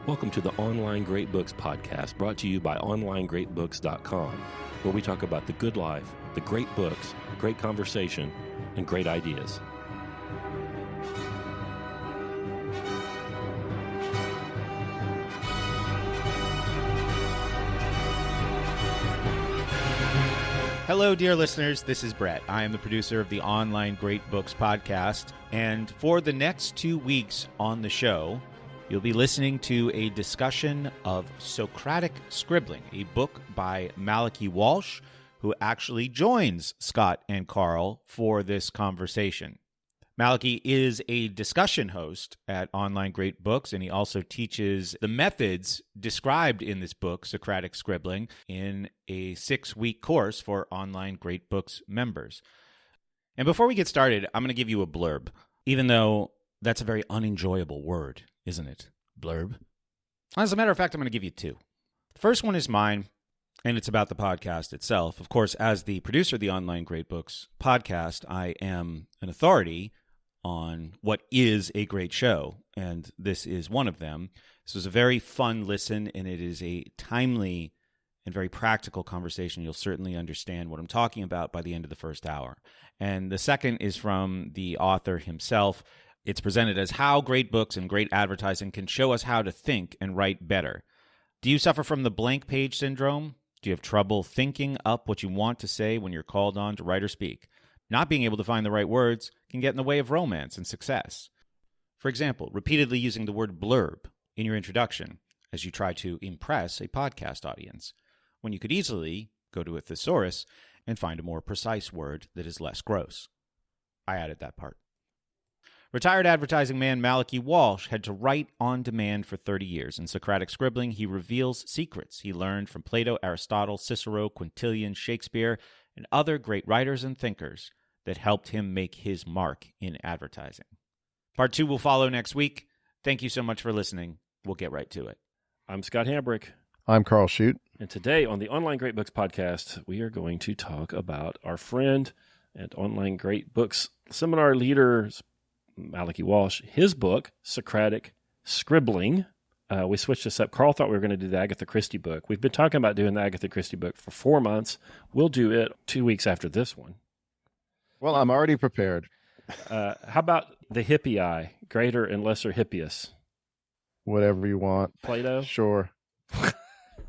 Welcome to the Online Great Books podcast, brought to you by OnlineGreatBooks.com, where we talk about the good life, the great books, great conversation, and great ideas. Hello, dear listeners. This is Brett. I am the producer of the Online Great Books podcast, and for the next 2 weeks on the show, you'll be listening to a discussion of Socratic Scribbling, a book by Malachy Walsh, who actually joins Scott and Karl for this conversation. Malachy is a discussion host at Online Great Books, and he also teaches the methods described in this book, Socratic Scribbling, in a 6-week course for Online Great Books members. And before we get started, I'm going to give you a blurb, even though that's a very unenjoyable word, isn't it? Blurb. As a matter of fact, I'm going to give you two. The first one is mine, and it's about the podcast itself. Of course, as the producer of the Online Great Books podcast, I am an authority on what is a great show, and this is one of them. This was a very fun listen, and it is a timely and very practical conversation. You'll certainly understand what I'm talking about by the end of the first hour. And the second is from the author himself. It's presented as how great books and great advertising can show us how to think and write better. Do you suffer from the blank page syndrome? Do you have trouble thinking up what you want to say when you're called on to write or speak? Not being able to find the right words can get in the way of romance and success. For example, repeatedly using the word blurb in your introduction as you try to impress a podcast audience, when you could easily go to a thesaurus and find a more precise word that is less gross. I added that part. Retired advertising man Malachy Walsh had to write on demand for 30 years. In Socratic Scribbling, he reveals secrets he learned from Plato, Aristotle, Cicero, Quintillion, Shakespeare, and other great writers and thinkers that helped him make his mark in advertising. Part 2 will follow next week. Thank you so much for listening. We'll get right to it. I'm Scott Hambrick. I'm Karl Shute. And today on the Online Great Books podcast, we are going to talk about our friend and Online Great Books seminar leader, Malachy Walsh, his book, Socratic Scribbling. We switched this up. Karl thought we were going to do the Agatha Christie book. We've been talking about doing the Agatha Christie book for 4 months. We'll do it 2 weeks after this one. Well, I'm already prepared. How about the hippie eye, greater and lesser Hippias? Whatever you want. Plato? Sure.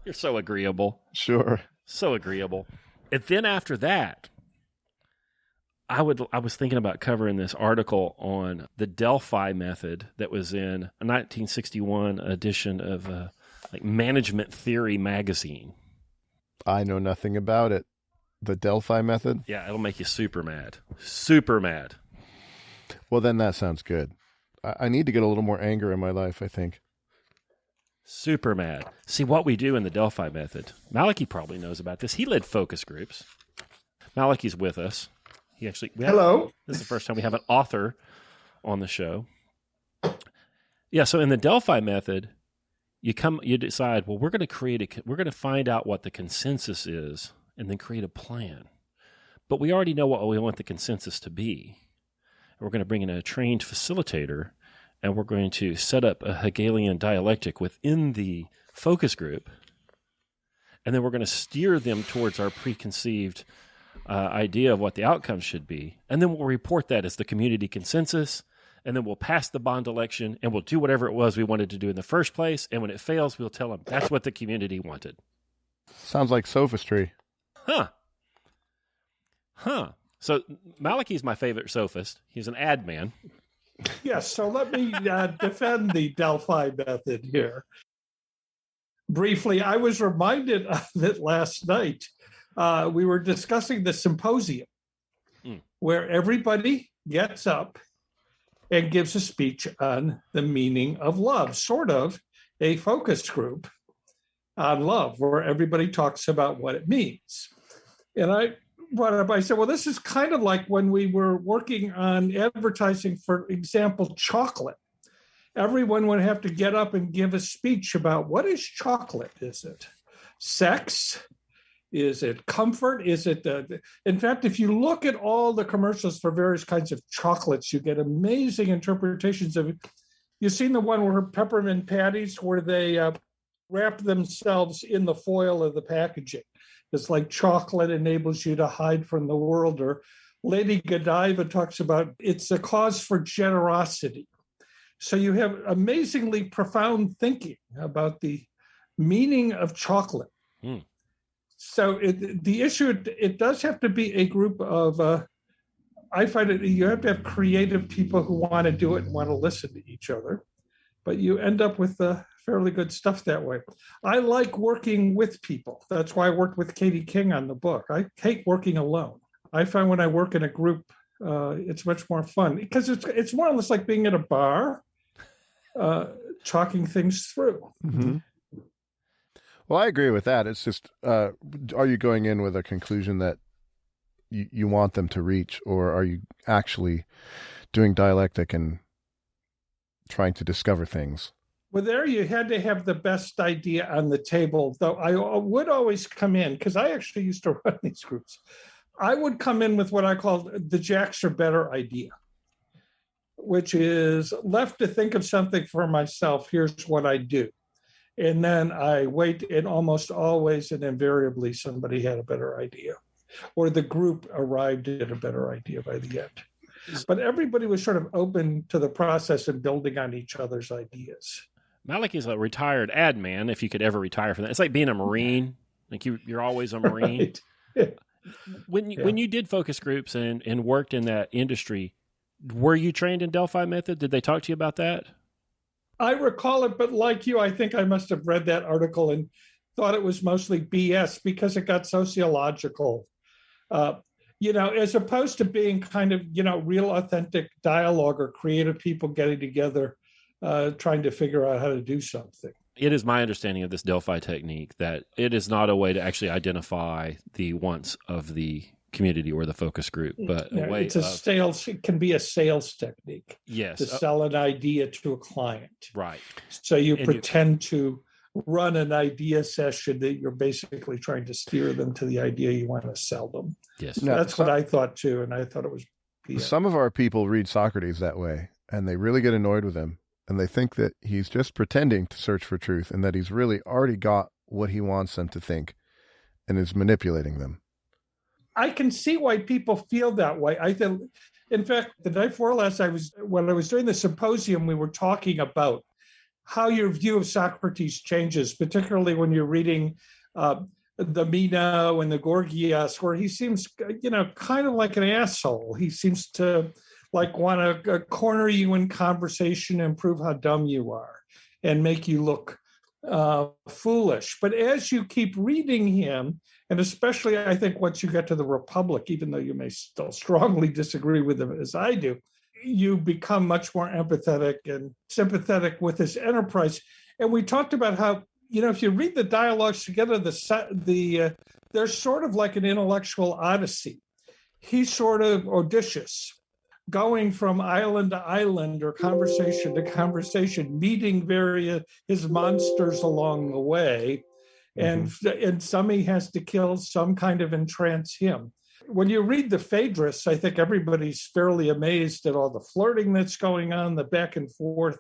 You're so agreeable. Sure. So agreeable. And then after that, I was thinking about covering this article on the Delphi Method that was in a 1961 edition of Management Theory magazine. I know nothing about it. The Delphi Method? Yeah, it'll make you super mad. Super mad. Well, then that sounds good. I need to get a little more anger in my life, I think. Super mad. See, what we do in the Delphi Method, Malachy probably knows about this. He led focus groups. Malachy's with us. Hello. This is the first time we have an author on the show. Yeah, so in the Delphi Method, you decide, well, we're going to find out what the consensus is and then create a plan. But we already know what we want the consensus to be. We're going to bring in a trained facilitator, and we're going to set up a Hegelian dialectic within the focus group, and then we're going to steer them towards our preconceived idea of what the outcome should be, and then we'll report that as the community consensus, and then we'll pass the bond election, and we'll do whatever it was we wanted to do in the first place, and when it fails, we'll tell them that's what the community wanted. Sounds like sophistry. So Malachy's my favorite sophist. He's an ad man. Yes, so let me defend the Delphi Method here. Briefly, I was reminded of it last night. We were discussing the symposium where everybody gets up and gives a speech on the meaning of love, sort of a focus group on love, where everybody talks about what it means. And I brought up, I said, well, this is kind of like when we were working on advertising, for example, chocolate. Everyone would have to get up and give a speech about what is chocolate? Is it sex? Is it comfort? Is it, in fact, if you look at all the commercials for various kinds of chocolates, you get amazing interpretations of, You've seen the one where peppermint patties, where they wrap themselves in the foil of the packaging. It's like chocolate enables you to hide from the world. Or Lady Godiva talks about it's a cause for generosity. So you have amazingly profound thinking about the meaning of chocolate. So the issue, it does have to be a group of, I find it, you have to have creative people who want to do it and want to listen to each other, but you end up with fairly good stuff that way. I like working with people. That's why I worked with Katie King on the book. I hate working alone. I find when I work in a group, it's much more fun because it's more or less like being at a bar, talking things through. Mm-hmm. Well, I agree with that. It's just, are you going in with a conclusion that you want them to reach, or are you actually doing dialectic and trying to discover things? Well, there you had to have the best idea on the table, though I would always come in, because I actually used to run these groups. I would come in with what I call the Jacks or better idea, which is left to think of something for myself. Here's what I do. And then I wait, and almost always and invariably somebody had a better idea, or the group arrived at a better idea by the end. But everybody was sort of open to the process and building on each other's ideas. Malachy's a retired ad man, if you could ever retire from that. It's like being a Marine. Like you're always a Marine. Right. Yeah. When you did focus groups and worked in that industry, were you trained in Delphi Method? Did they talk to you about that? I recall it, but like you, I think I must have read that article and thought it was mostly BS because it got sociological. As opposed to being kind of, real authentic dialogue or creative people getting together, trying to figure out how to do something. It is my understanding of this Delphi technique that it is not a way to actually identify the wants of the community or the focus group, but a way it can be a sales technique. Yes. To sell an idea to a client. Right. So you pretend to run an idea session that you're basically trying to steer them to the idea you want to sell them. Yes. Now, that's what I thought too, and I thought it was BS. Some of our people read Socrates that way, and they really get annoyed with him, and they think that he's just pretending to search for truth and that he's really already got what he wants them to think and is manipulating them. I can see why people feel that way. I think, in fact, the night before last, when I was doing the symposium, we were talking about how your view of Socrates changes, particularly when you're reading the Meno and the Gorgias, where he seems, kind of like an asshole. He seems to want to corner you in conversation and prove how dumb you are and make you look foolish. But as you keep reading him, and especially I think once you get to the Republic, even though you may still strongly disagree with him as I do, you become much more empathetic and sympathetic with his enterprise. And we talked about how, if you read the dialogues together, they're sort of like an intellectual odyssey. He's sort of Odysseus, going from island to island or conversation to conversation, meeting his monsters along the way. And some he has to kill, some kind of entrance him. When you read the Phaedrus, I think everybody's fairly amazed at all the flirting that's going on, the back and forth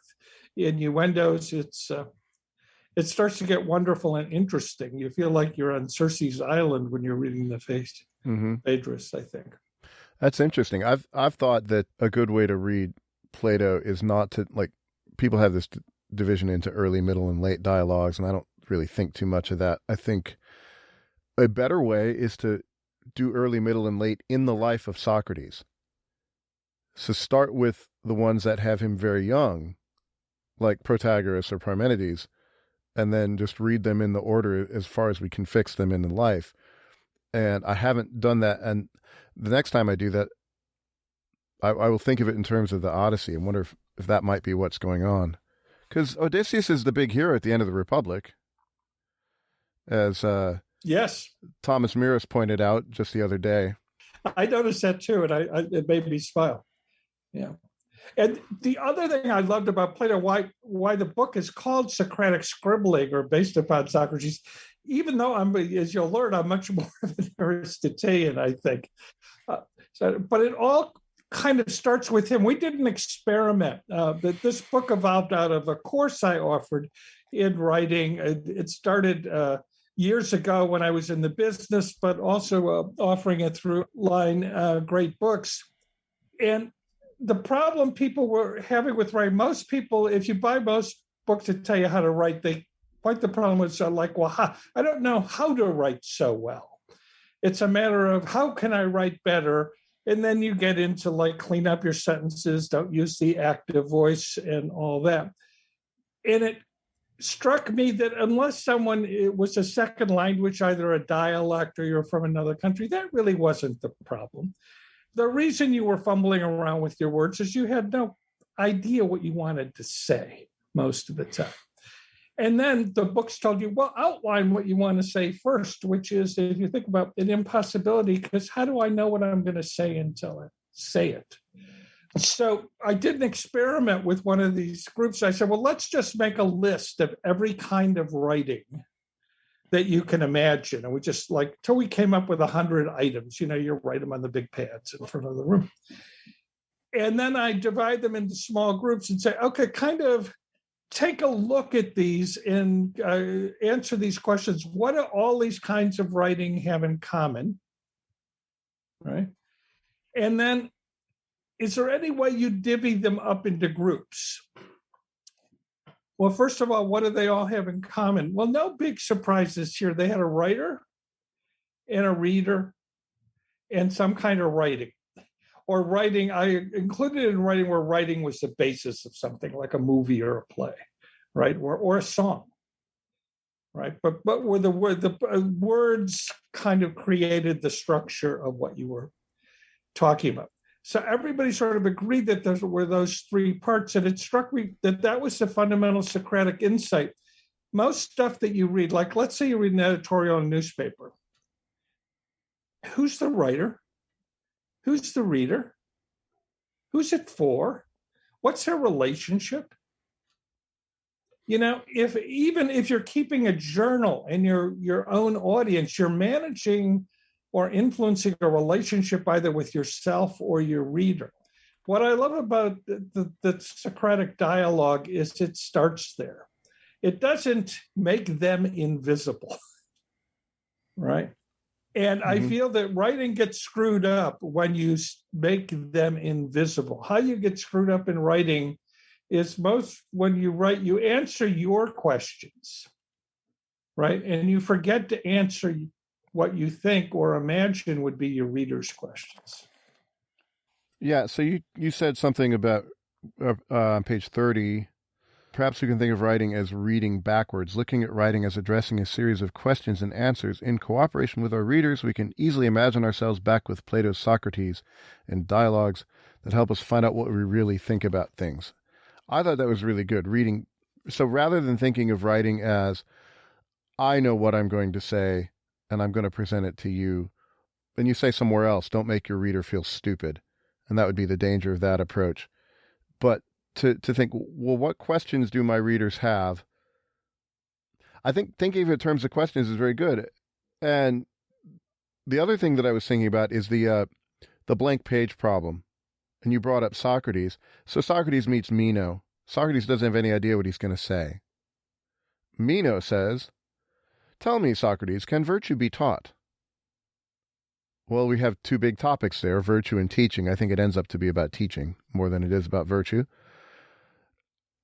innuendos. It starts to get wonderful and interesting. You feel like you're on Circe's island when you're reading the Phaedrus, I think. That's interesting. I've thought that a good way to read Plato is not to, people have this division into early, middle, and late dialogues, and I don't really think too much of that. I think a better way is to do early, middle, and late in the life of Socrates. So start with the ones that have him very young, like Protagoras or Parmenides, and then just read them in the order as far as we can fix them in life. And I haven't done that. And the next time I do that, I will think of it in terms of the Odyssey and wonder if that might be what's going on. Because Odysseus is the big hero at the end of the Republic, as yes, Thomas Miras pointed out just the other day. I noticed that too, and it made me smile. Yeah. And the other thing I loved about Plato, why the book is called Socratic Scribbling, or based upon Socrates, even though as you'll learn, I'm much more of an Aristotelian, I think. But it all kind of starts with him. We did an experiment that this book evolved out of a course I offered in writing. It started years ago when I was in the business, but also offering it through line great books. And the problem people were having with writing, most people, if you buy most books that tell you how to write, they point the problem was like, well, I don't know how to write so well. It's a matter of how can I write better? And then you get into like clean up your sentences, don't use the active voice and all that. And it struck me that unless it was a second language, either a dialect or you're from another country, that really wasn't the problem. The reason you were fumbling around with your words is you had no idea what you wanted to say most of the time. And then the books told you, well, outline what you want to say first, which is, if you think about an impossibility, because how do I know what I'm going to say until I say it? So I did an experiment with one of these groups. I said, well, let's just make a list of every kind of writing that you can imagine. And we just till we came up with 100 items, you write them on the big pads in front of the room. And then I divide them into small groups and say, okay, kind of take a look at these and answer these questions. What do all these kinds of writing have in common? Right. And then, is there any way you divvy them up into groups? Well, first of all, what do they all have in common? Well, no big surprises here. They had a writer and a reader and some kind of writing. Or writing, I included in writing where writing was the basis of something like a movie or a play, right? Or a song, right? But where the words kind of created the structure of what you were talking about. So everybody sort of agreed that those were those three parts. And it struck me that was the fundamental Socratic insight. Most stuff that you read, like let's say you read an editorial in a newspaper. Who's the writer? Who's the reader? Who's it for? What's their relationship? Even if you're keeping a journal in your own audience, you're managing or influencing a relationship either with yourself or your reader. What I love about the Socratic dialogue is it starts there. It doesn't make them invisible, right? And I feel that writing gets screwed up when you make them invisible. How you get screwed up in writing is most when you write, you answer your questions, right? And you forget to answer what you think or imagine would be your reader's questions. Yeah, so you said something about on page 30, perhaps we can think of writing as reading backwards, looking at writing as addressing a series of questions and answers. In cooperation with our readers, we can easily imagine ourselves back with Plato's Socrates and dialogues that help us find out what we really think about things. I thought that was really good, reading. So rather than thinking of writing as, I know what I'm going to say, and I'm going to present it to you, then you say somewhere else, don't make your reader feel stupid. And that would be the danger of that approach. But to think, well, what questions do my readers have? I think thinking of it in terms of questions is very good. And the other thing that I was thinking about is the blank page problem. And you brought up Socrates. So Socrates meets Meno. Socrates doesn't have any idea what he's going to say. Meno says, tell me, Socrates, can virtue be taught? Well, we have two big topics there, virtue and teaching. I think it ends up to be about teaching more than it is about virtue.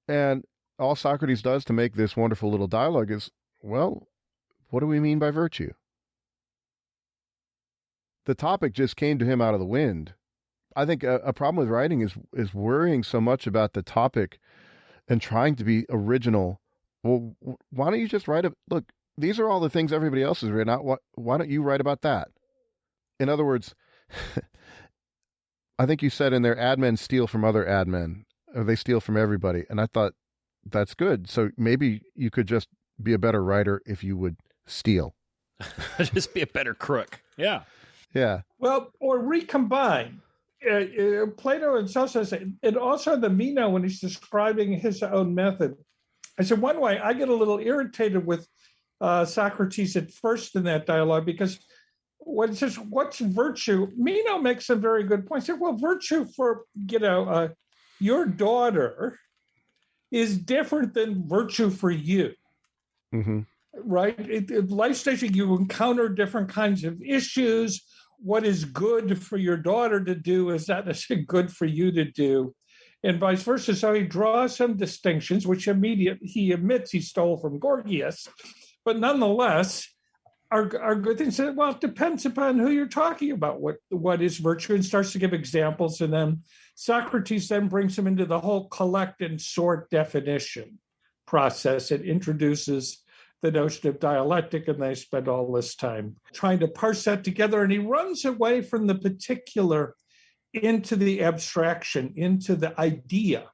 And all Socrates does to make this wonderful little dialogue is, well, what do we mean by virtue? The topic just came to him out of the wind. I think a problem with writing is worrying so much about the topic and trying to be original. Well, why don't you just write look, these are all the things everybody else has written out. Why don't you write about that? In other words, I think you said in there, ad men steal from other ad men, or they steal from everybody. And I thought, that's good. So maybe you could just be a better writer if you would steal. Just be a better crook. Yeah. Yeah. Well, or recombine. Plato himself says, and also the Meno, when he's describing his own method, I said, one way I get a little irritated with Socrates at first in that dialogue, because what's virtue? Meno makes some very good points. He said, well, virtue for, your daughter is different than virtue for you. Mm-hmm. Right? Life stage, you encounter different kinds of issues. What is good for your daughter to do is not necessarily good for you to do, and vice versa. So he draws some distinctions, which he admits he stole from Gorgias, but nonetheless are good things. Well, it depends upon who you're talking about, what is virtue, and starts to give examples. And then Socrates then brings him into the whole collect and sort definition process. It introduces the notion of dialectic, and they spend all this time trying to parse that together. And he runs away from the particular into the abstraction, into the idea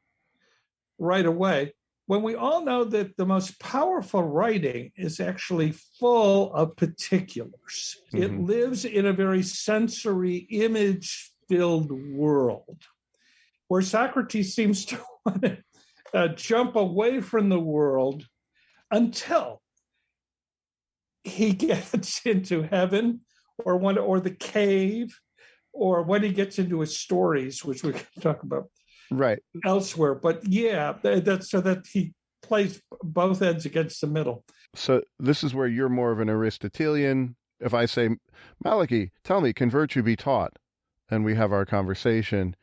right away, when we all know that the most powerful writing is actually full of particulars. Mm-hmm. It lives in a very sensory, image-filled world, where Socrates seems to want to jump away from the world until he gets into heaven or the cave, or when he gets into his stories, which we can talk about right elsewhere. But yeah, that's so that he plays both ends against the middle. So this is where you're more of an Aristotelian. If I say, Malachy, tell me, can virtue be taught? And we have our conversation.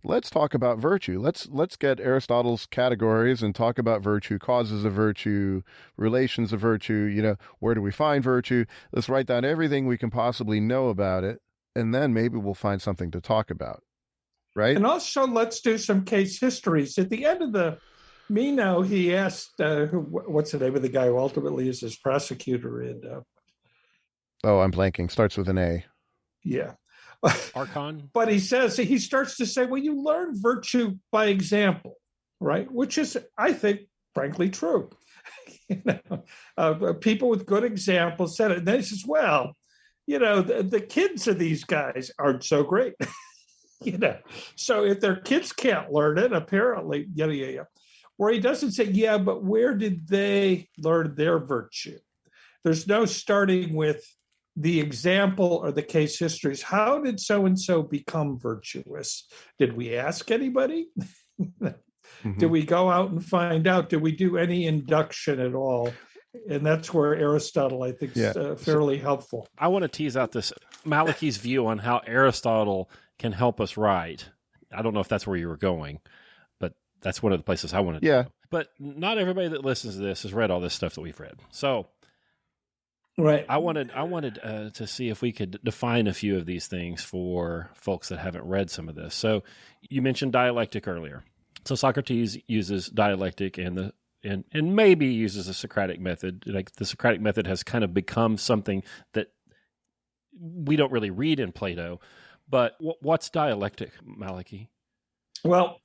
Let's talk about virtue. Let's get Aristotle's categories and talk about virtue, causes of virtue, relations of virtue, where do we find virtue? Let's write down everything we can possibly know about it, and then maybe we'll find something to talk about, right? And also let's do some case histories. At the end of the Meno, he asked, what's the name of the guy who ultimately is his prosecutor in... I'm blanking. Starts with an A. Yeah. Archon. But he starts to say, well, you learn virtue by example, right? Which is, I think, frankly, true. People with good examples said it. And then he says, well, the kids of these guys aren't so great. So if their kids can't learn it, apparently, where he doesn't say, yeah, but where did they learn their virtue? There's no starting with the example or the case histories. How did so-and-so become virtuous? Did we ask anybody? Mm-hmm. Did we go out and find out? Did we do any induction at all? And that's where Aristotle, I think, is fairly helpful. I want to tease out this Malachy's view on how Aristotle can help us write. I don't know if that's where you were going, but that's one of the places I wanted to go. But not everybody that listens to this has read all this stuff that we've read. So right. I wanted to see if we could define a few of these things for folks that haven't read some of this. So you mentioned dialectic earlier. So Socrates uses dialectic and maybe uses the Socratic method. Like the Socratic method has kind of become something that we don't really read in Plato. But what's dialectic, Malachy? Well,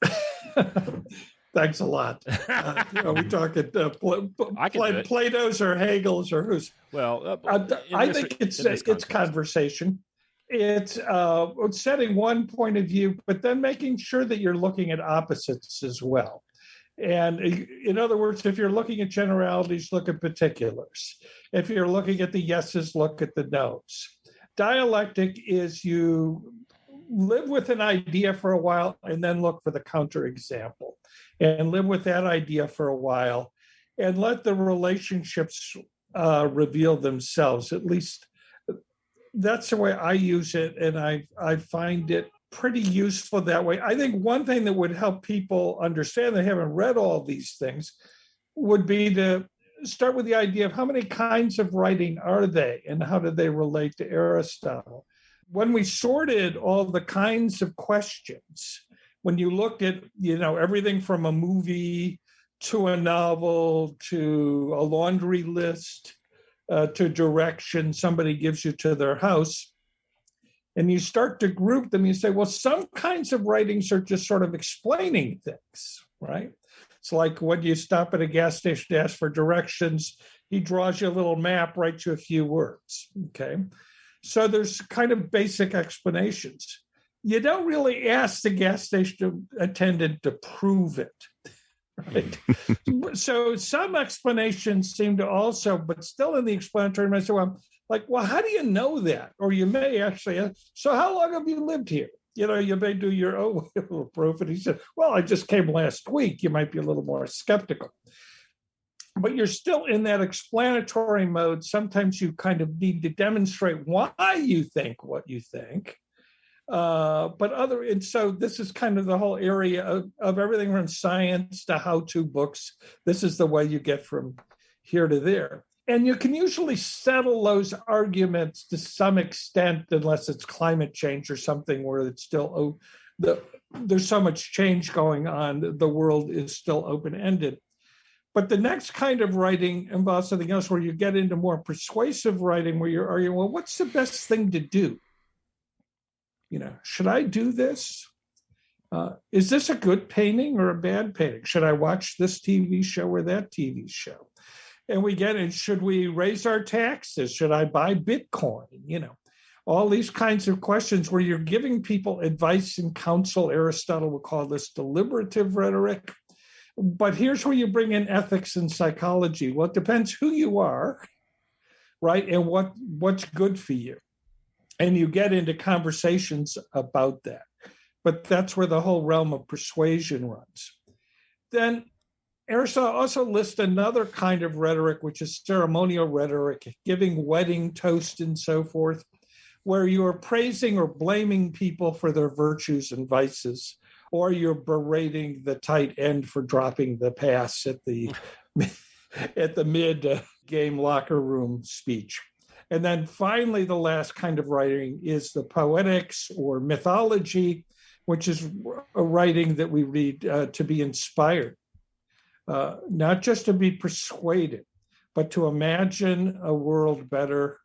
thanks a lot. We talking Plato's or Hegel's or whose? Well, I think it's conversation. It's setting one point of view, but then making sure that you're looking at opposites as well. And in other words, if you're looking at generalities, look at particulars. If you're looking at the yeses, look at the nos. Dialectic is you live with an idea for a while and then look for the counterexample, and live with that idea for a while and let the relationships reveal themselves. At least that's the way I use it, and I find it pretty useful that way. I think one thing that would help people understand they haven't read all these things would be to start with the idea of how many kinds of writing are they and how do they relate to Aristotle. When we sorted all the kinds of questions, when you looked at, everything from a movie to a novel to a laundry list to direction somebody gives you to their house, and you start to group them, you say, well, some kinds of writings are just sort of explaining things, right? It's like when you stop at a gas station to ask for directions, he draws you a little map, writes you a few words, okay? So there's kind of basic explanations. You don't really ask the gas station attendant to prove it, right? So some explanations seem to also, but still in the explanatory, I say, well, Like, well, how do you know that? Or you may actually ask, so how long have you lived here? You know, you may do your own little proof. And he said, well, I just came last week. You might be a little more skeptical. But you're still in that explanatory mode. Sometimes you kind of need to demonstrate why you think what you think. And so this is kind of the whole area of everything from science to how-to books. This is the way you get from here to there. And you can usually settle those arguments to some extent, unless it's climate change or something where it's still, there's so much change going on, the world is still open-ended. But the next kind of writing involves something else where you get into more persuasive writing where you're arguing, well, what's the best thing to do? You know, should I do this? Is this a good painting or a bad painting? Should I watch this TV show or that TV show? And we get in, should we raise our taxes? Should I buy Bitcoin? You know, all these kinds of questions where you're giving people advice and counsel. Aristotle would call this deliberative rhetoric. But here's where you bring in ethics and psychology. Well, it depends who you are, right? And what's good for you. And you get into conversations about that. But that's where the whole realm of persuasion runs. Then Aristotle also lists another kind of rhetoric, which is ceremonial rhetoric, giving wedding toast and so forth, where you are praising or blaming people for their virtues and vices, or you're berating the tight end for dropping the pass at the mid-game locker room speech. And then finally, the last kind of writing is the poetics or mythology, which is a writing that we read to be inspired, not just to be persuaded, but to imagine a world better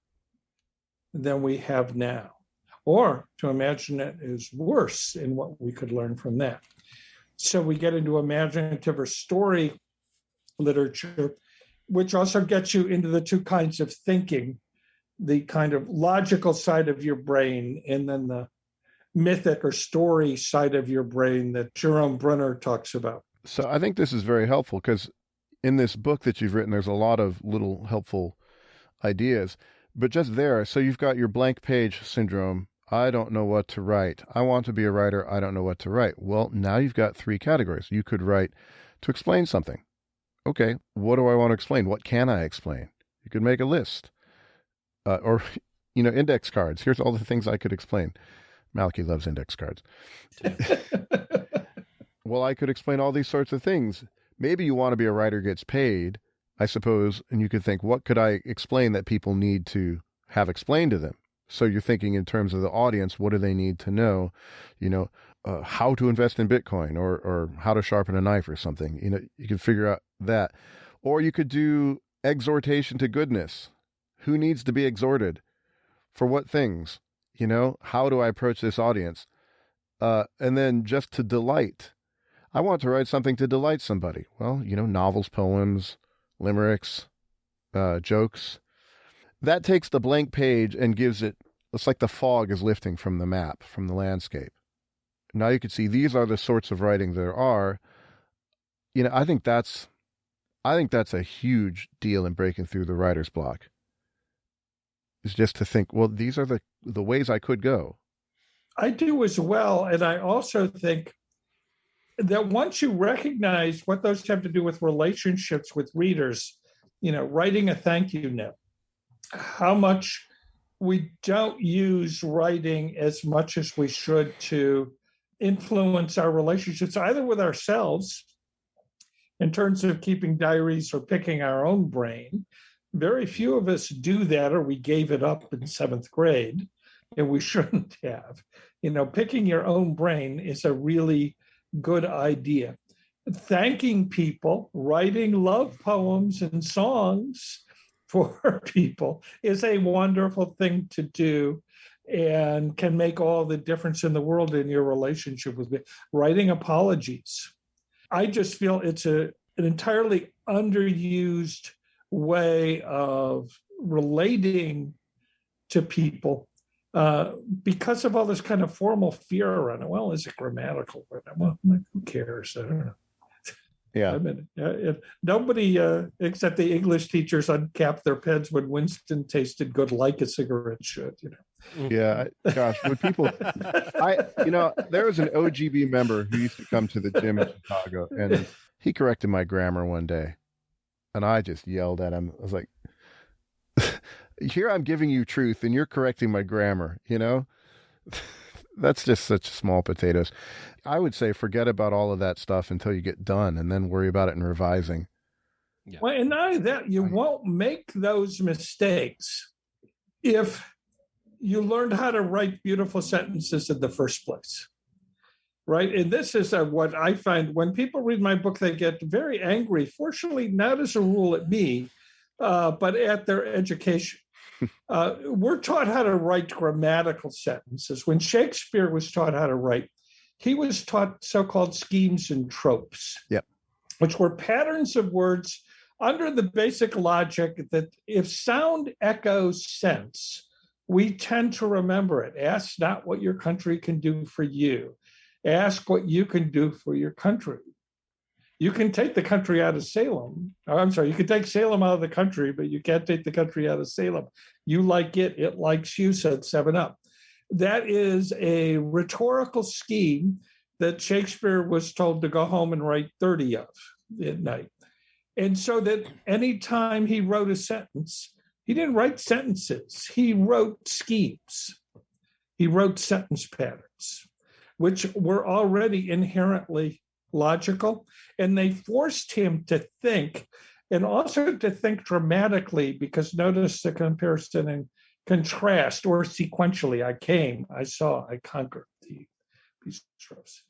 than we have now, or to imagine it is worse in what we could learn from that. So we get into imaginative or story literature, which also gets you into the two kinds of thinking, the kind of logical side of your brain, and then the mythic or story side of your brain that Jerome Brunner talks about. So I think this is very helpful because in this book that you've written, there's a lot of little helpful ideas. But just there, so you've got your blank page syndrome. I don't know what to write. I want to be a writer. I don't know what to write. Well, now you've got three categories. You could write to explain something. Okay, what do I want to explain? What can I explain? You could make a list. Or, index cards. Here's all the things I could explain. Malachy loves index cards. Well, I could explain all these sorts of things. Maybe you want to be a writer gets paid, I suppose, and you could think, what could I explain that people need to have explained to them? So you're thinking in terms of the audience, what do they need to know? How to invest in Bitcoin or how to sharpen a knife or something. You can figure out that. Or you could do exhortation to goodness. Who needs to be exhorted? For what things? How do I approach this audience? And then just to delight. I want to write something to delight somebody. Well, novels, poems, limericks, jokes. That takes the blank page and gives it's like the fog is lifting from the map, from the landscape. Now you can see these are the sorts of writing there are. I think that's a huge deal in breaking through the writer's block. Is just to think, well, these are the ways I could go. I do as well. And I also think that once you recognize what those have to do with relationships with readers, writing a thank you note, how much we don't use writing as much as we should to influence our relationships, either with ourselves in terms of keeping diaries or picking our own brain. Very few of us do that, or we gave it up in seventh grade, and we shouldn't have. Picking your own brain is a really good idea. Thanking people, writing love poems and songs for people is a wonderful thing to do and can make all the difference in the world in your relationship with me. Writing apologies. I just feel it's an entirely underused way of relating to people because of all this kind of formal fear around it. Well, is it grammatical? Well, who cares? I don't know. Yeah. I mean, nobody except the English teachers uncapped their pens when Winston tasted good, like a cigarette should. Yeah. Gosh, when people, there was an OGB member who used to come to the gym in Chicago, and he corrected my grammar one day, and I just yelled at him. I was like, "Here I'm giving you truth, and you're correcting my grammar." That's just such small potatoes. I would say forget about all of that stuff until you get done, and then worry about it in revising. Yeah. Well, and not only that, you won't make those mistakes if you learned how to write beautiful sentences in the first place, right? And this is what I find when people read my book, they get very angry. Fortunately, not as a rule at me, but at their education. We're taught how to write grammatical sentences. When Shakespeare was taught how to write, he was taught so-called schemes and tropes, which were patterns of words under the basic logic that if sound echoes sense, we tend to remember it. Ask not what your country can do for you. Ask what you can do for your country. You can take the country out of Salem. You can take Salem out of the country, but you can't take the country out of Salem. You like it likes you, said 7-Up. That is a rhetorical scheme that Shakespeare was told to go home and write 30 of at night. And so that anytime he wrote a sentence, he didn't write sentences. He wrote schemes. He wrote sentence patterns, which were already inherently logical. And they forced him to think, and also to think dramatically, because notice the comparison and contrast, or sequentially. I came, I saw, I conquered the Bistros.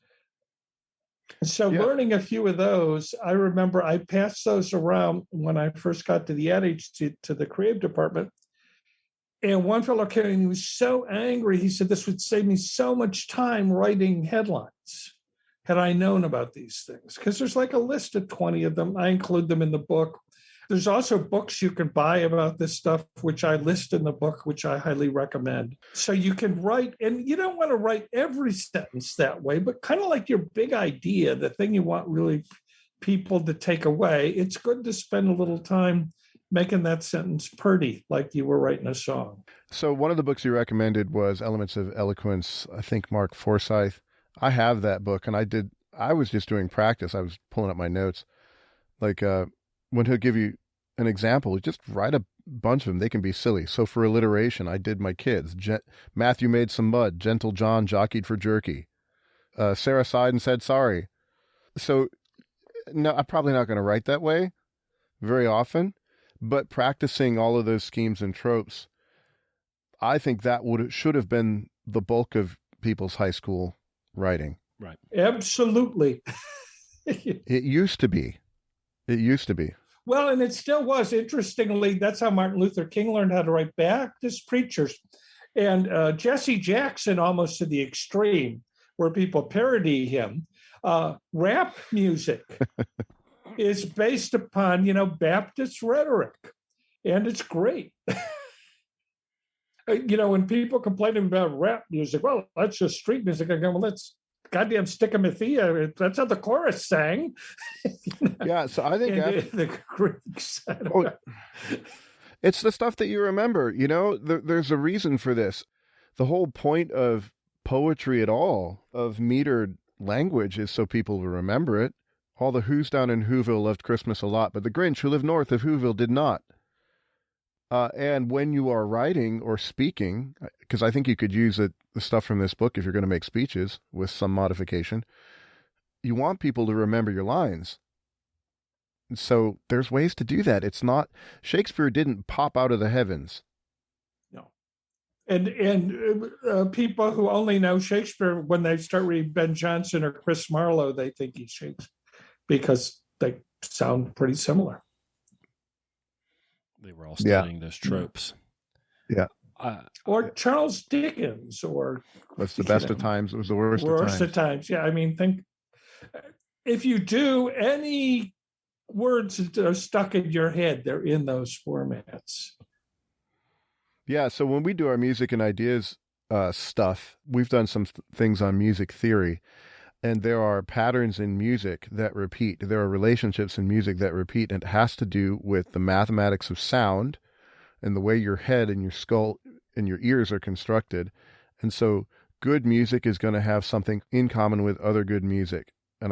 So learning a few of those, I remember I passed those around when I first got to the Ad Agency, to the creative department. And one fellow came and he was so angry. He said, this would save me so much time writing headlines had I known about these things. Because there's like a list of 20 of them. I include them in the book. There's also books you can buy about this stuff, which I list in the book, which I highly recommend. So you can write, and you don't want to write every sentence that way, but kind of like your big idea, the thing you want really people to take away, it's good to spend a little time making that sentence pretty, like you were writing a song. So one of the books you recommended was Elements of Eloquence, I think Mark Forsyth. I have that book, and I was just doing practice. I was pulling up my notes. Like, when he'll give you an example, just write a bunch of them. They can be silly. So for alliteration, I did my kids. Matthew made some mud. Gentle John jockeyed for jerky. Sarah sighed and said sorry. So no, I'm probably not going to write that way very often, but practicing all of those schemes and tropes, I think that should have been the bulk of people's high school writing. Right. Absolutely. It used to be. It used to be. Well, and it still was. Interestingly, that's how Martin Luther King learned how to write. Baptist preachers. And Jesse Jackson, almost to the extreme, where people parody him. Rap music is based upon, Baptist rhetoric. And it's great. When people complain about rap music, well, that's just street music. I go, well, that's goddamn Stickamethea. That's how the chorus sang. Yeah, so I think the Greeks. It's the stuff that you remember. There's a reason for this. The whole point of poetry at all, of metered language, is so people will remember it. All the Who's down in Whoville loved Christmas a lot, but the Grinch who lived north of Whoville did not. And when you are writing or speaking, because I think you could use the stuff from this book if you're going to make speeches with some modification, you want people to remember your lines. So there's ways to do that. It's not, Shakespeare didn't pop out of the heavens. No. And people who only know Shakespeare, when they start reading Ben Jonson or Chris Marlowe, they think he's Shakespeare because they sound pretty similar. They were all studying those tropes. Yeah. Or Charles Dickens, or what's the best of times? It was the worst of times. Worst of times. Yeah. I mean, think if you do any words that are stuck in your head, they're in those formats. Yeah. So when we do our music and ideas stuff, we've done some things on music theory. And there are patterns in music that repeat. There are relationships in music that repeat, and it has to do with the mathematics of sound and the way your head and your skull and your ears are constructed. And so good music is going to have something in common with other good music. And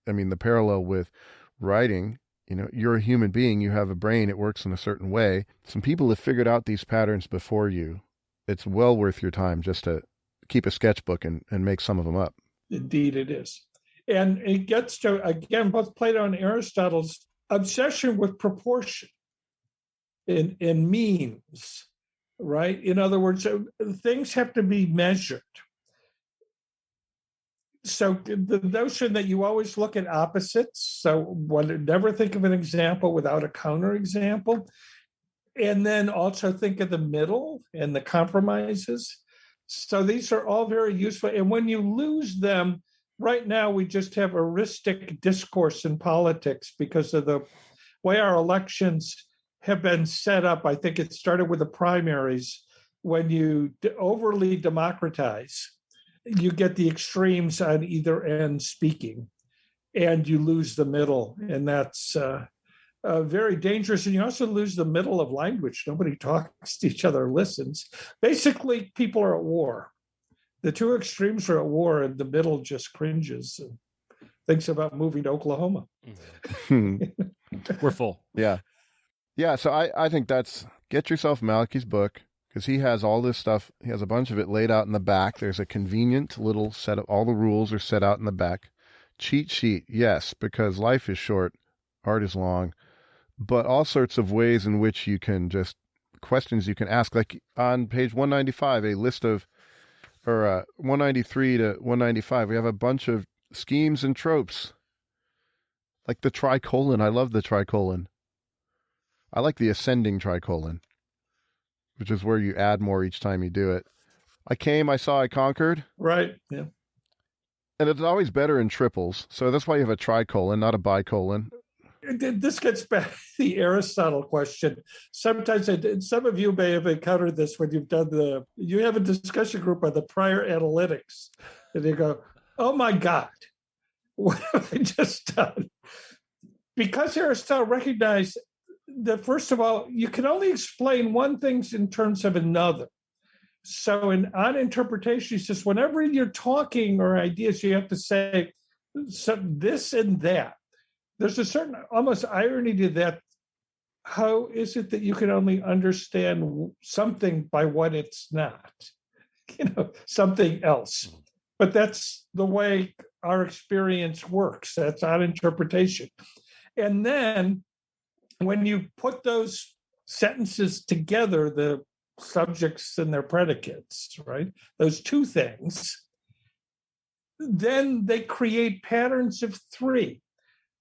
the parallel with writing, you're a human being, you have a brain, it works in a certain way. Some people have figured out these patterns before you. It's well worth your time just to keep a sketchbook and make some of them up. Indeed, it is. And it gets to, again, both Plato and Aristotle's obsession with proportion in means, right? In other words, things have to be measured. So the notion that you always look at opposites, so never think of an example without a counterexample, and then also think of the middle and the compromises. So these are all very useful. And when you lose them, right now we just have heuristic discourse in politics because of the way our elections have been set up. I think it started with the primaries. When you overly democratize, you get the extremes on either end speaking, and you lose the middle. And that's very dangerous. And you also lose the middle of language. Nobody talks to each other, listens. Basically, people are at war. The two extremes are at war, and the middle just cringes and thinks about moving to Oklahoma. We're full. Yeah. Yeah, so I think get yourself Malachy's book, because he has all this stuff. He has a bunch of it laid out in the back. There's a convenient little set of, all the rules are set out in the back. Cheat sheet, yes, because life is short, art is long, but all sorts of ways in which you can questions you can ask. Like on page 195, a list of, or 193 to 195, we have a bunch of schemes and tropes. Like the tricolon. I love the tricolon. I like the ascending tricolon, which is where you add more each time you do it. I came, I saw, I conquered. Right, yeah. And it's always better in triples. So that's why you have a tricolon, not a bicolon. This gets back to the Aristotle question. Sometimes, some of you may have encountered this when you've done you have a discussion group on the prior analytics, and you go, oh my God, what have I just done? Because Aristotle recognized that, first of all, you can only explain one thing in terms of another. So on interpretation, he says, whenever you're talking or ideas, you have to say this and that. There's a certain almost irony to that. How is it that you can only understand something by what it's not? Something else. But that's the way our experience works. That's on interpretation. And then when you put those sentences together, the subjects and their predicates, right? Those two things, then they create patterns of three.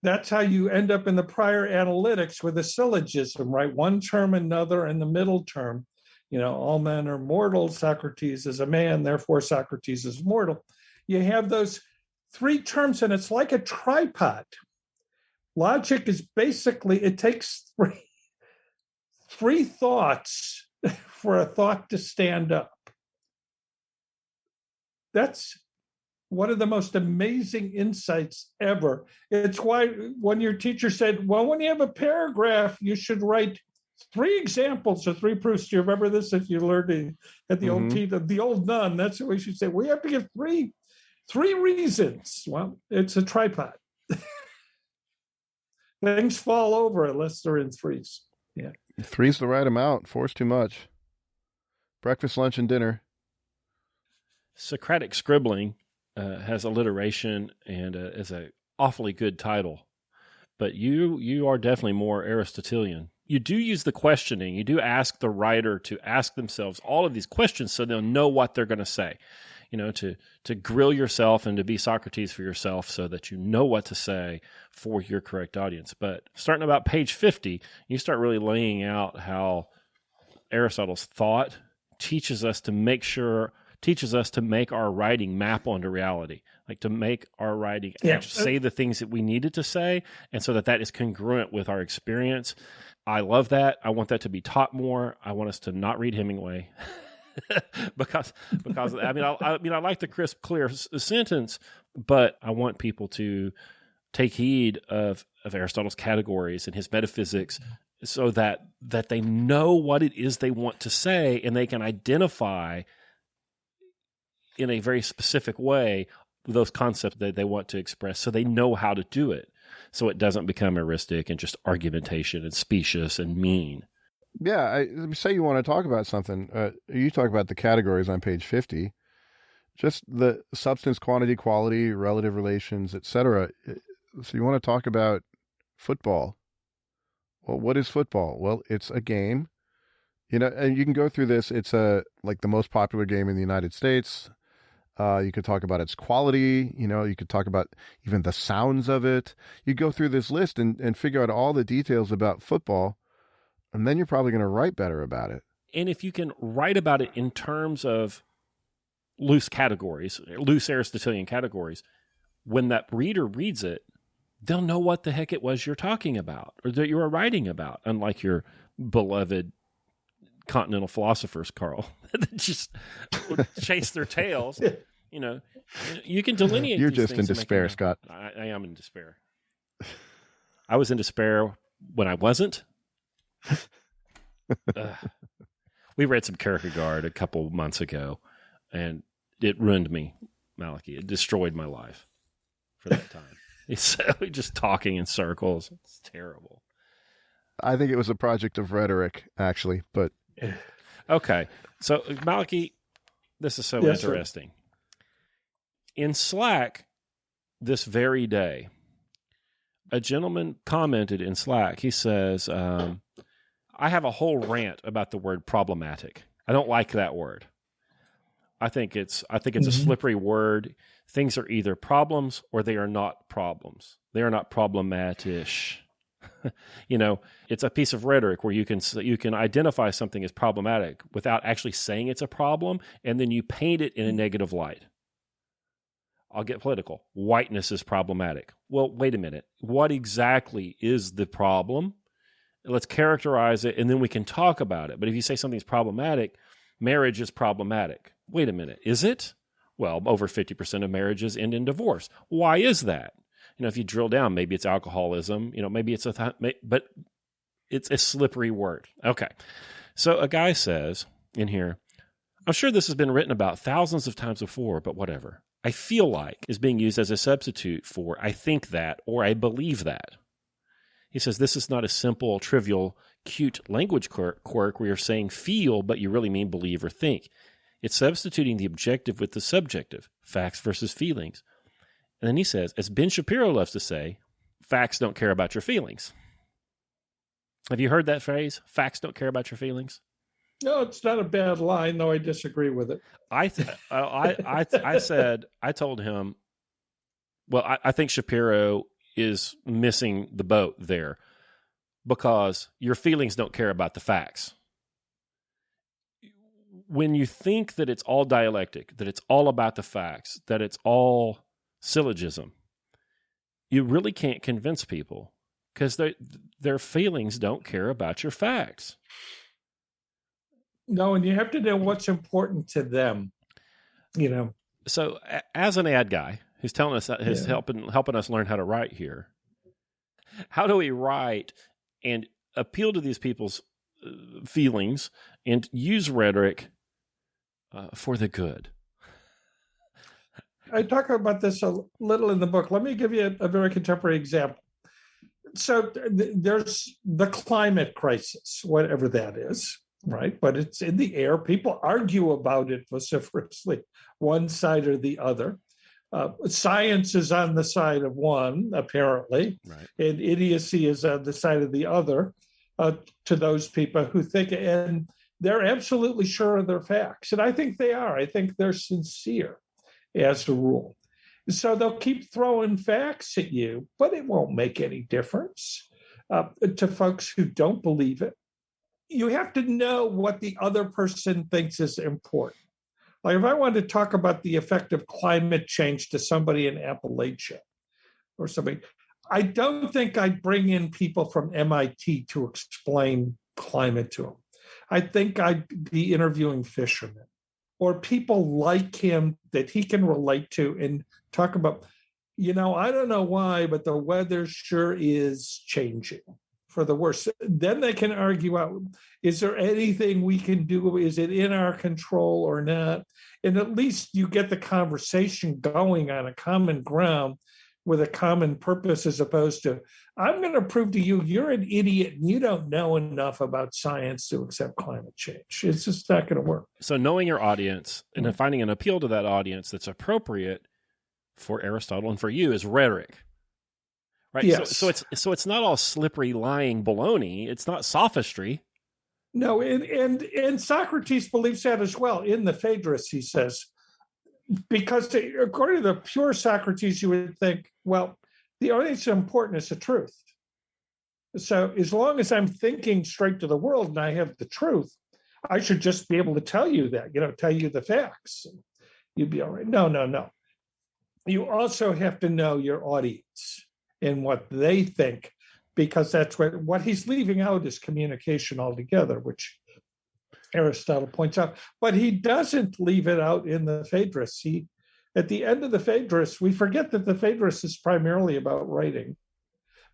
That's how you end up in the prior analytics with a syllogism, right? One term, another, and the middle term. All men are mortal. Socrates is a man, therefore Socrates is mortal. You have those three terms, and it's like a tripod. Logic is basically, it takes three thoughts for a thought to stand up. That's one of the most amazing insights ever. It's why when your teacher said, well, when you have a paragraph, you should write 3 examples or 3 proofs. Do you remember this? If you learned at the old nun, that's the way she said, we have to give three reasons. Well, it's a tripod. Things fall over unless they're in threes. Yeah. 3's the right amount. 4's too much. Breakfast, lunch, and dinner. Socratic Scribbling has alliteration and is an awfully good title. But you are definitely more Aristotelian. You do use the questioning. You do ask the writer to ask themselves all of these questions so they'll know what they're going to say. To grill yourself and to be Socrates for yourself so that you know what to say for your correct audience. But starting about page 50, you start really laying out how Aristotle's thought teaches us to make our writing map onto reality, like to make our writing say the things that we needed to say, and so that is congruent with our experience. I love that. I want that to be taught more. I want us to not read Hemingway. because I like the crisp, clear sentence, but I want people to take heed of Aristotle's categories and his metaphysics, so that they know what it is they want to say, and they can identify in a very specific way those concepts that they want to express, so they know how to do it, so it doesn't become heuristic and just argumentation and specious and mean. Yeah, say you want to talk about something. You talk about the categories on page 50, just the substance, quantity, quality, relative relations, etc. So you want to talk about football. Well, what is football? Well, it's a game, and you can go through this. It's like the most popular game in the United States. You could talk about its quality. You could talk about even the sounds of it. You go through this list and figure out all the details about football, and then you're probably going to write better about it. And if you can write about it in terms of loose categories, loose Aristotelian categories, when that reader reads it, they'll know what the heck it was you're talking about or that you were writing about, unlike your beloved continental philosophers, Karl, that just chase their tails. You can delineate. You're these just in things despair, Scott. I am in despair. I was in despair when I wasn't. We read some Kierkegaard a couple months ago, and it ruined me, Malachy. It destroyed my life for that time. It's just talking in circles. It's terrible. I think it was a project of rhetoric, actually, but... Okay. So, Malachy, this is so interesting. Sir. In Slack, this very day, a gentleman commented in Slack. He says, I have a whole rant about the word problematic. I don't like that word. I think it's a slippery word. Things are either problems or they are not problems. They are not problematish. It's a piece of rhetoric where you can identify something as problematic without actually saying it's a problem, and then you paint it in a negative light. I'll get political. Whiteness is problematic. Well, wait a minute. What exactly is the problem? Let's characterize it, and then we can talk about it. But if you say something's problematic, marriage is problematic. Wait a minute. Is it? Well, over 50% of marriages end in divorce. Why is that? If you drill down, maybe it's alcoholism. Maybe it's but it's a slippery word. Okay. So a guy says in here, I'm sure this has been written about thousands of times before, but whatever. I feel like is being used as a substitute for I think that or I believe that. He says this is not a simple, trivial, cute language quirk where you're saying feel, but you really mean believe or think. It's substituting the objective with the subjective, facts versus feelings. And then he says, as Ben Shapiro loves to say, facts don't care about your feelings. Have you heard that phrase? Facts don't care about your feelings? No, it's not a bad line, though I disagree with it. I told him, well, I think Shapiro is missing the boat there because your feelings don't care about the facts. When you think that it's all dialectic, that it's all about the facts, that it's all syllogism, you really can't convince people because their feelings don't care about your facts. No, and you have to know what's important to them, So as an ad guy who's telling us, helping us learn how to write here, how do we write and appeal to these people's feelings and use rhetoric for the good? I talk about this a little in the book. Let me give you a very contemporary example. So there's the climate crisis, whatever that is, right? But it's in the air. People argue about it vociferously, one side or the other. Science is on the side of one, apparently, right, and idiocy is on the side of the other to those people who think, and they're absolutely sure of their facts. And I think they are. I think they're sincere as a rule. So they'll keep throwing facts at you, but it won't make any difference to folks who don't believe it. You have to know what the other person thinks is important. Like if I wanted to talk about the effect of climate change to somebody in Appalachia or something, I don't think I'd bring in people from MIT to explain climate to them. I think I'd be interviewing fishermen or people like him that he can relate to and talk about, I don't know why, but the weather sure is changing for the worse. Then they can argue out, is there anything we can do? Is it in our control or not? And at least you get the conversation going on a common ground with a common purpose, as opposed to, I'm going to prove to you you're an idiot and you don't know enough about science to accept climate change. It's just not going to work. So knowing your audience and then finding an appeal to that audience that's appropriate for Aristotle and for you is rhetoric. Right. Yes. So it's not all slippery, lying baloney. It's not sophistry. No, and Socrates believes that as well. In the Phaedrus, he says, because according to the pure Socrates, you would think, well, the only thing that's important is the truth. So as long as I'm thinking straight to the world and I have the truth, I should just be able to tell you that, tell you the facts. You'd be all right. No. You also have to know your audience and what they think, because that's what he's leaving out is communication altogether, which Aristotle points out. But he doesn't leave it out in the Phaedrus. At the end of the Phaedrus, we forget that the Phaedrus is primarily about writing.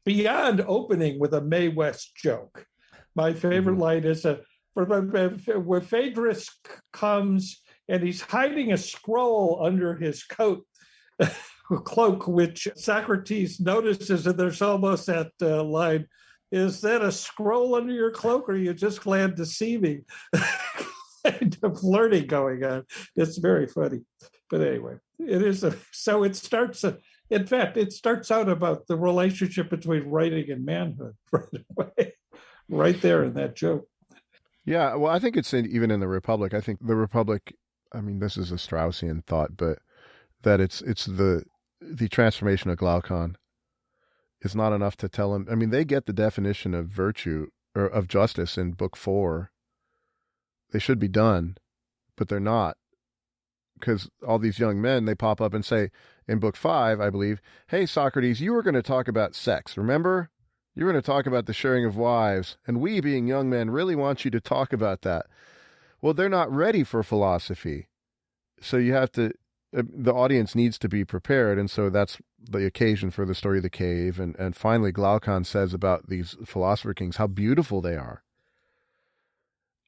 Beyond opening with a Mae West joke, my favorite line is where Phaedrus comes and he's hiding a scroll under his coat. Cloak, which Socrates notices, and there's almost that line, is that a scroll under your cloak, or are you just glad to see me? Kind of flirting going on. It's very funny. But anyway, so it starts, in fact, it starts out about the relationship between writing and manhood right away, right there in that joke. Yeah, well, I think it's even in the Republic. I think the Republic, this is a Straussian thought, but that it's the transformation of Glaucon is not enough to tell him. They get the definition of virtue or of justice in book 4. They should be done, but they're not, because all these young men, they pop up and say in book 5, I believe, hey, Socrates, you were going to talk about sex. Remember? You were going to talk about the sharing of wives, and we, being young men, really want you to talk about that. Well, they're not ready for philosophy. So you have to, the audience needs to be prepared, and so that's the occasion for the story of the cave. And finally, Glaucon says about these philosopher kings how beautiful they are.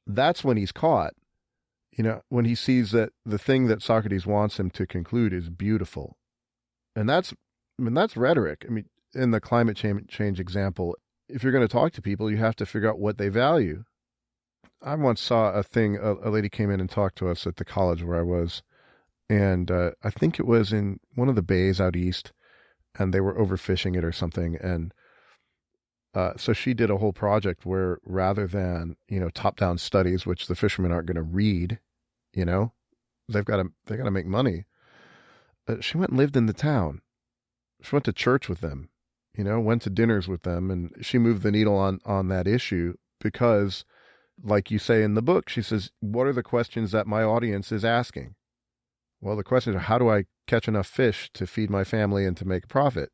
That's when he's caught, when he sees that the thing that Socrates wants him to conclude is beautiful. And that's rhetoric. In the climate change example, if you're going to talk to people, you have to figure out what they value. I once saw a thing, a lady came in and talked to us at the college where I was, and I think it was in one of the bays out east, and they were overfishing it or something. And so she did a whole project where, rather than, top-down studies, which the fishermen aren't going to read, they got to make money. She went and lived in the town. She went to church with them, went to dinners with them, and she moved the needle on that issue because, like you say in the book, she says, what are the questions that my audience is asking? Well, the question is, how do I catch enough fish to feed my family and to make a profit?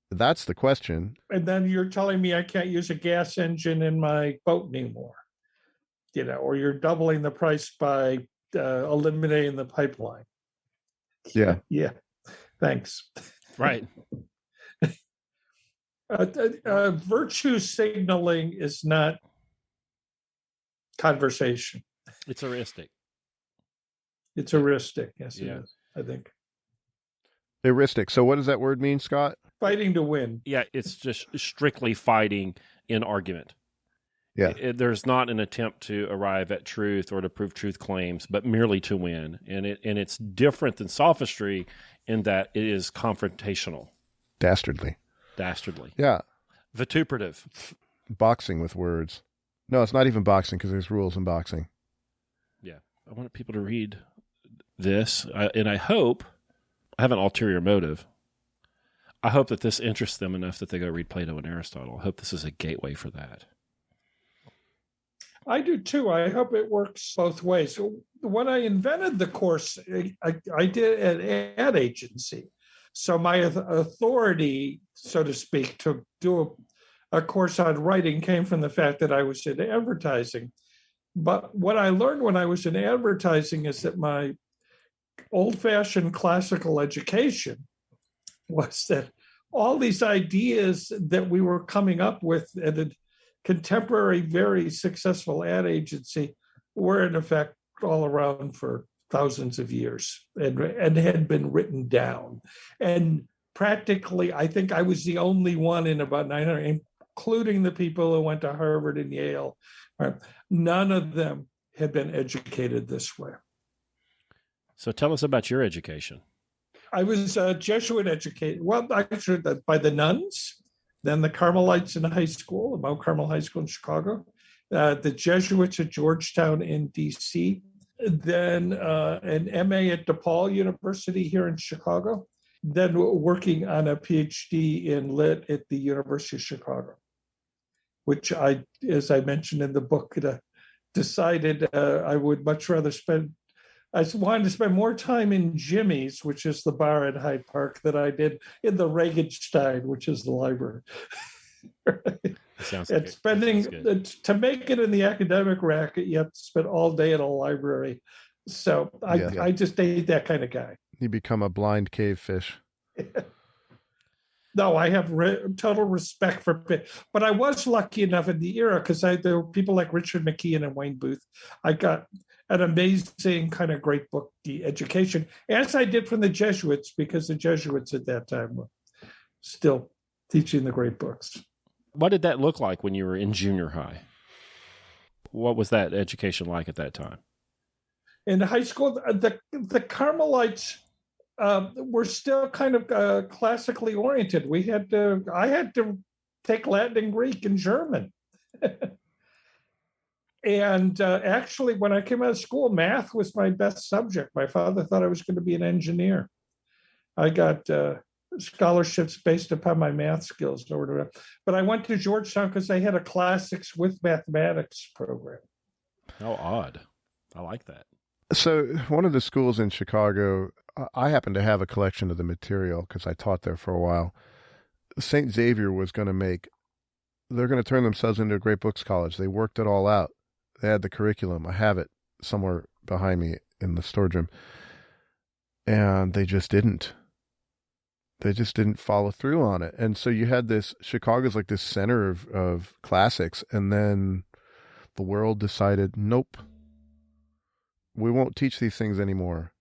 That's the question. And then you're telling me I can't use a gas engine in my boat anymore, or you're doubling the price by eliminating the pipeline. Yeah. Yeah. Thanks. Right. Virtue signaling is not conversation. It's heuristic. It's heuristic. Yes, Yeah. It is, I think. Heuristic. So what does that word mean, Scott? Fighting to win. Yeah, it's just strictly fighting in argument. Yeah. There's not an attempt to arrive at truth or to prove truth claims, but merely to win. And it's different than sophistry in that it is confrontational. Dastardly. Yeah. Yeah. Vituperative. Boxing with words. No, it's not even boxing because there's rules in boxing. Yeah. I want people to read this, and I hope, I have an ulterior motive. I hope that this interests them enough that they go read Plato and Aristotle. I hope this is a gateway for that. I do too. I hope it works both ways. So when I invented the course, I did an ad agency. So my authority, so to speak, to do a course on writing came from the fact that I was in advertising. But what I learned when I was in advertising is that my old-fashioned classical education was that all these ideas that we were coming up with at a contemporary, very successful ad agency were in effect all around for thousands of years and had been written down. And practically, I think I was the only one in about 900, including the people who went to Harvard and Yale. None of them had been educated this way. So tell us about your education. I was Jesuit educated. Well, actually, by the nuns, then the Carmelites in high school, Mount Carmel High School in Chicago, the Jesuits at Georgetown in D.C., then an MA at DePaul University here in Chicago, then working on a PhD in Lit at the University of Chicago, which I, as I mentioned in the book, decided I would much rather spend. I wanted to spend more time in Jimmy's, which is the bar at Hyde Park, than I did in the Regenstein, which is the library. Right? Sounds and like spending to make it in the academic racket, you have to spend all day in a library. So I just ain't that kind of guy. You become a blind cave fish. No, I have total respect for it. But I was lucky enough in the era because there were people like Richard McKeon and Wayne Booth. I got an amazing kind of great book education, as I did from the Jesuits, because the Jesuits at that time were still teaching the great books. What did that look like when you were in junior high? What was that education like at that time? In high school, the Carmelites were still kind of classically oriented. I had to take Latin and Greek and German. And actually, when I came out of school, math was my best subject. My father thought I was going to be an engineer. I got scholarships based upon my math skills. But I went to Georgetown because they had a classics with mathematics program. How odd. I like that. So one of the schools in Chicago, I happen to have a collection of the material because I taught there for a while. St. Xavier was going to they're going to turn themselves into a great books college. They worked it all out. They had the curriculum. I have it somewhere behind me in the storage room. And they just didn't. They just didn't follow through on it. And so you had Chicago's like this center of classics. And then the world decided, nope, we won't teach these things anymore.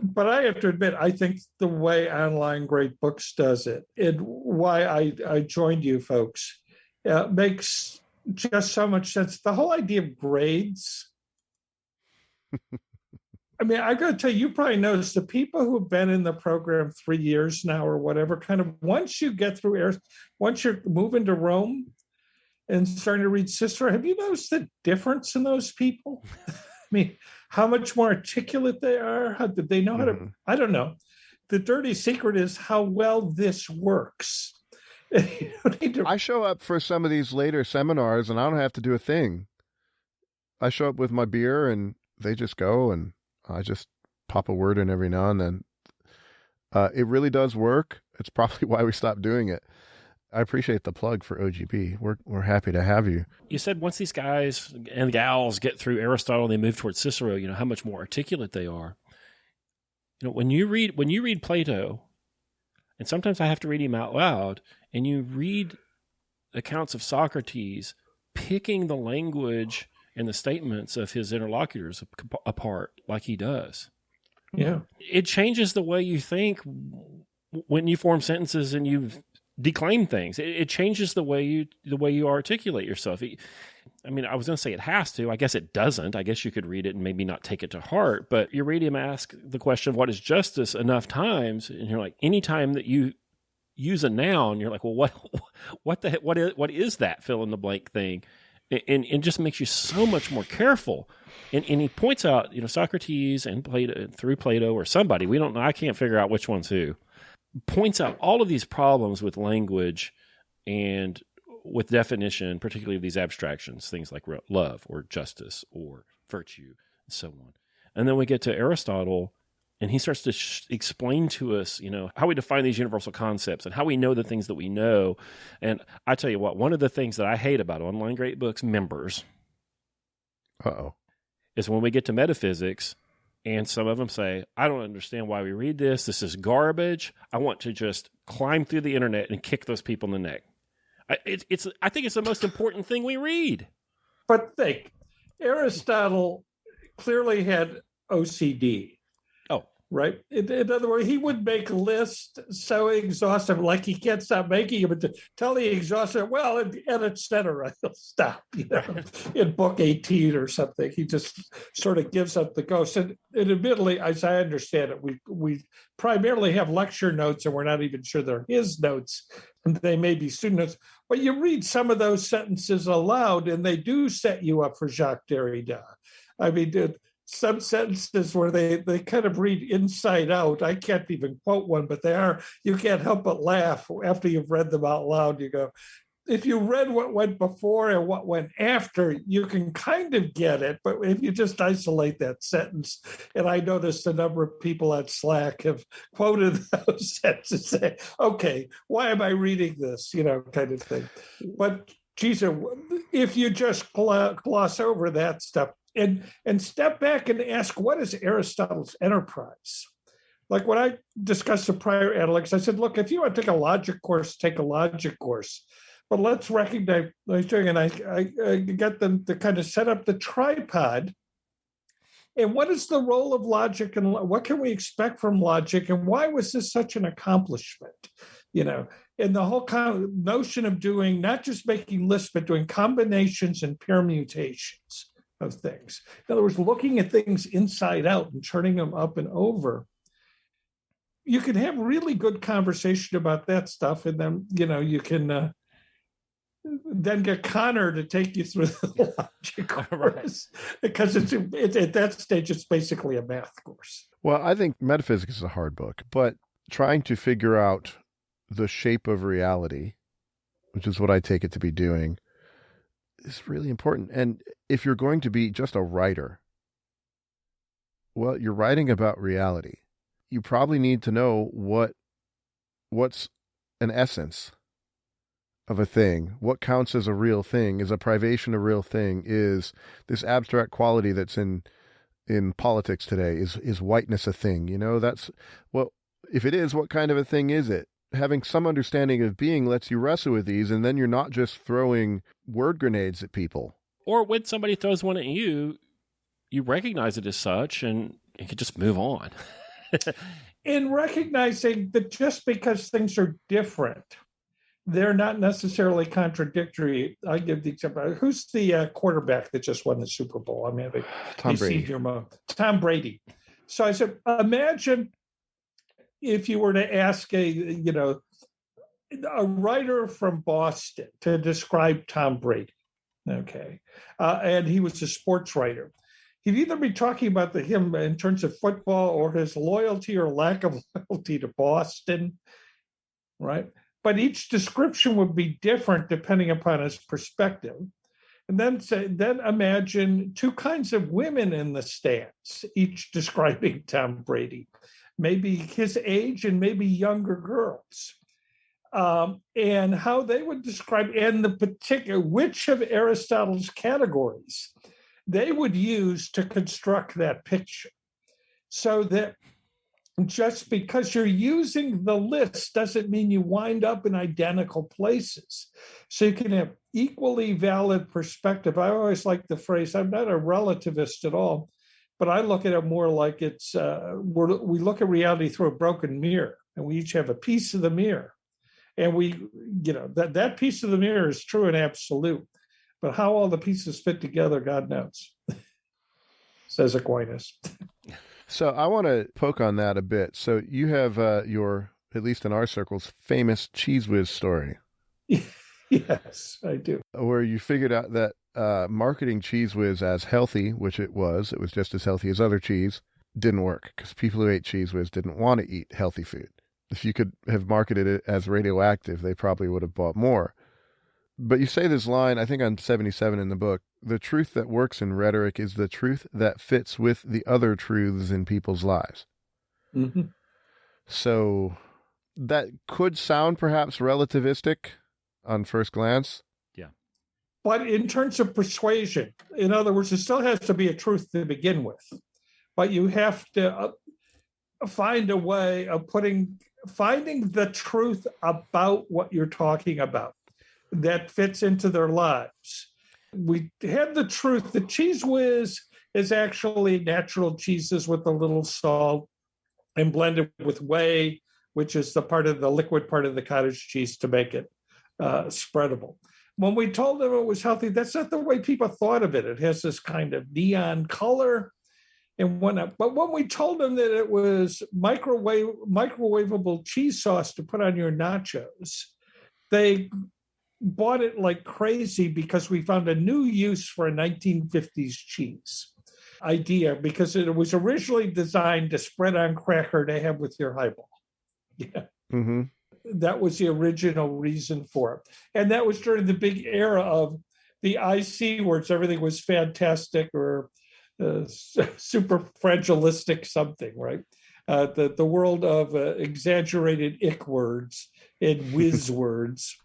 But I have to admit, I think the way Online Great Books does it, and why I joined you folks, makes just so much sense. The whole idea of grades. I mean, I got to tell you, probably noticed the people who've been in the program 3 years now or whatever, kind of once you get through, once you're moving to Rome and starting to read Cicero, have you noticed the difference in those people? I mean, how much more articulate they are? How did they know how to? I don't know. The dirty secret is how well this works. You don't need to... I show up for some of these later seminars and I don't have to do a thing. I show up with my beer and they just go and I just pop a word in every now and then. It really does work. It's probably why we stopped doing it. I appreciate the plug for OGB. We're happy to have you. You said once these guys and gals get through Aristotle and they move towards Cicero, how much more articulate they are. When you read Plato, and sometimes I have to read him out loud, and you read accounts of Socrates picking the language and the statements of his interlocutors apart like he does. Yeah. It changes the way you think when you form sentences and you declaim things. It changes the way you articulate yourself. I mean, I was going to say it has to. I guess it doesn't. I guess you could read it and maybe not take it to heart. But you read him ask the question, what is justice, enough times, and you're like, anytime that you use a noun, you're like, well, what is that fill in the blank thing? And it just makes you so much more careful. And he points out, Socrates and Plato, through Plato or somebody, we don't know, I can't figure out which one's who, points out all of these problems with language and with definition, particularly of these abstractions, things like love or justice or virtue and so on. And then we get to Aristotle, And he starts to explain to us, how we define these universal concepts and how we know the things that we know. And I tell you what, one of the things that I hate about Online Great Books members is when we get to metaphysics and some of them say, I don't understand why we read this. This is garbage. I want to just climb through the internet and kick those people in the neck. I think it's the most important thing we read. But think, Aristotle clearly had OCD. Right. In other words, he would make lists so exhaustive, like he can't stop making them, but tell the exhaustive, well, and et cetera, he'll stop, in book 18 or something. He just sort of gives up the ghost. And admittedly, as I understand it, we primarily have lecture notes, and we're not even sure they're his notes. And they may be student notes. But you read some of those sentences aloud, and they do set you up for Jacques Derrida. I mean, some sentences where they kind of read inside out. I can't even quote one, but you can't help but laugh after you've read them out loud. You go, if you read what went before and what went after, you can kind of get it. But if you just isolate that sentence, and I noticed a number of people on Slack have quoted those sentences, say, okay, why am I reading this? Kind of thing. But geez, if you just gloss over that stuff, and step back and ask, what is Aristotle's enterprise? Like when I discussed the prior analects, I said, look, if you want to take a logic course, take a logic course. But let's recognize, and I got them to kind of set up the tripod. And what is the role of logic, and what can we expect from logic, and why was this such an accomplishment? And the whole notion of doing, not just making lists, but doing combinations and permutations of things. In other words, looking at things inside out and turning them up and over. You can have really good conversation about that stuff, and then you can then get Connor to take you through the logic course, because it's at that stage it's basically a math course. Well, I think metaphysics is a hard book, but trying to figure out the shape of reality, which is what I take it to be doing, is really important. And if you're going to be just a writer, well, you're writing about reality. You probably need to know what's an essence of a thing. What counts as a real thing? Is a privation a real thing? Is this abstract quality that's in politics today, is whiteness a thing? That's, well, if it is, what kind of a thing is it? Having some understanding of being lets you wrestle with these, and then you're not just throwing word grenades at people. Or when somebody throws one at you, you recognize it as such, and you can just move on. In recognizing that just because things are different, they're not necessarily contradictory. I give the example. Who's the quarterback that just won the Super Bowl? I'm having Tom Brady. Tom Brady. So I said, imagine if you were to ask a writer from Boston to describe Tom Brady, okay, and he was a sports writer, he'd either be talking about him in terms of football or his loyalty or lack of loyalty to Boston, right? But each description would be different depending upon his perspective. And then imagine two kinds of women in the stands, each describing Tom Brady. Maybe his age and maybe younger girls, and how they would describe, and the particular, which of Aristotle's categories they would use to construct that picture. So that just because you're using the list doesn't mean you wind up in identical places. So you can have equally valid perspective. I always like the phrase, I'm not a relativist at all, but I look at it more like it's, we look at reality through a broken mirror, and we each have a piece of the mirror. And that piece of the mirror is true and absolute. But how all the pieces fit together, God knows, says Aquinas. So I want to poke on that a bit. So you have your, at least in our circles, famous Cheese Whiz story. Yes, I do. Where you figured out that marketing Cheese Whiz as healthy, which it was just as healthy as other cheese, didn't work because people who ate Cheese Whiz didn't want to eat healthy food. If you could have marketed it as radioactive, they probably would have bought more. But you say this line, I think on 77 in the book, the truth that works in rhetoric is the truth that fits with the other truths in people's lives. Mm-hmm. So that could sound perhaps relativistic on first glance. Yeah. But in terms of persuasion, in other words, it still has to be a truth to begin with. But you have to find a way of finding the truth about what you're talking about that fits into their lives. We had the truth that Cheese Whiz is actually natural cheeses with a little salt and blended with whey, which is the liquid part of the cottage cheese to make it spreadable. When we told them it was healthy, that's not the way people thought of it. It has this kind of neon color and whatnot. But when we told them that it was microwavable cheese sauce to put on your nachos, they bought it like crazy because we found a new use for a 1950s cheese idea, because it was originally designed to spread on cracker to have with your highball. Yeah. Mm-hmm. That was the original reason for it. And that was during the big era of the IC words. Everything was fantastic or super fragilistic something, right? The world of exaggerated ick words and whiz words.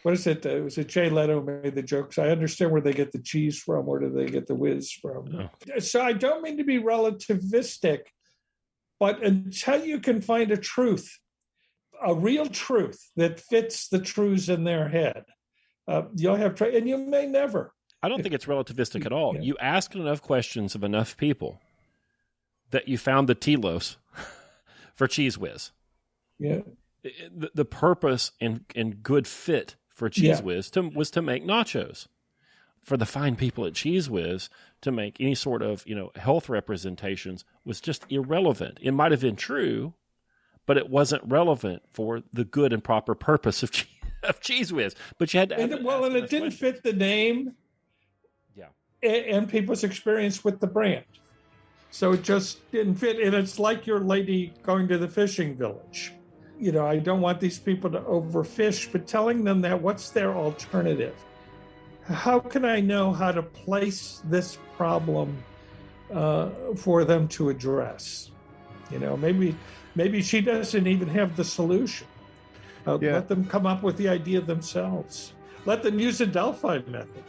What is it? Was it Jay Leno made the jokes? I understand where they get the cheese from. Where do they get the whiz from? Oh. So I don't mean to be relativistic, but until you can find a truth, a real truth that fits the truths in their head, you'll have trouble, and you may never. I don't think it's relativistic at all. Yeah. You ask enough questions of enough people that you found the telos for Cheese Whiz. Yeah. The purpose and good fit for Cheese Whiz was to make nachos. For the fine people at Cheese Whiz, to make any sort of health representations was just irrelevant. It might have been true, but it wasn't relevant for the good and proper purpose of Cheese Whiz. But you had to. And it didn't fit the name. Yeah. And people's experience with the brand. So it just didn't fit. And it's like your lady going to the fishing village. I don't want these people to overfish, but telling them that, what's their alternative? How can I know how to place this problem for them to address? Maybe she doesn't even have the solution. Let them come up with the idea themselves. Let them use the Delphi method.